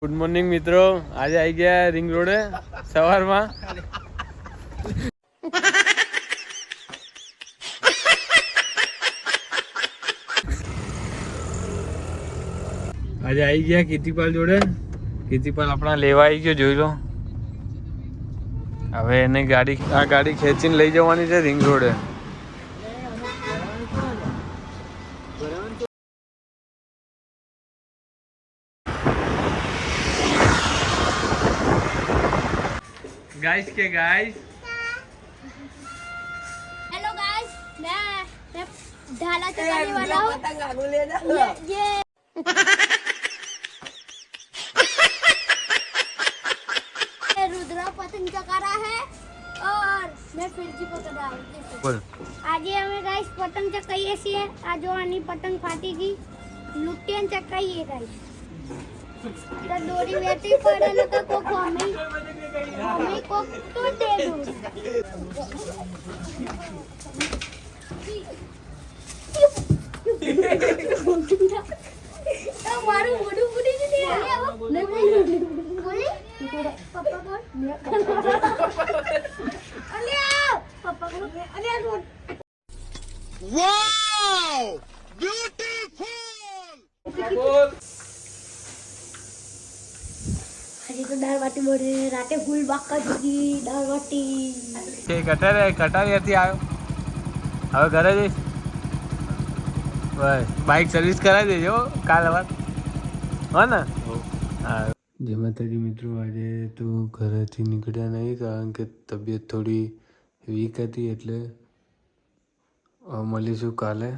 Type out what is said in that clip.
Good morning મિત્રો, આજે આવી ગયા રિંગ રોડે સવારમાં. આજે આવી ગયા કીર્તિપાલ જોડે. કીર્તિપાલ આપણા લેવા આવી ગયો, જોઈ લો. હવે એને આ ગાડી ખેંચીને લઈ જવાની છે રિંગ રોડે. गाइस के गाइस हेलो गाइस मैं ढाला चलाने वाला हूँ पतंग आगू ले जा ये रुद्रा पतंग चका रहा है और मैं फिर जी पकड़ रहा हूँ. आगे हमें गाइस पतंग चकाइए છીએ આ જો આની પતંગ ફાટી ગઈ લૂંટીને ચકાઈએ ગાइस તો દોરી વેટી પડે ને તો કોક અમે કોક તો દે દો મારું મોઢું ફૂટી ગયું ને બોલી પપ્પા બોલ અલ્યા પપ્પા બોલ અલ્યા બોલ વાવ બ્યુટીફુલ બોલ હજી તો દાળ બાટી બોલે રાતે ફૂલ બાકા દીધી દાળ બાટી કે કટારી હતી આવ્યો. હવે ઘરે જઈશ. બસ બાઇક સર્વિસ કરાવી દેજો કાલ વાત હો ને. હા જય માતાજી મિત્રો, આજે તો ઘરેથી નીકળ્યા નહીં કારણ કે તબિયત થોડી વીક હતી, એટલે મળીશું કાલે.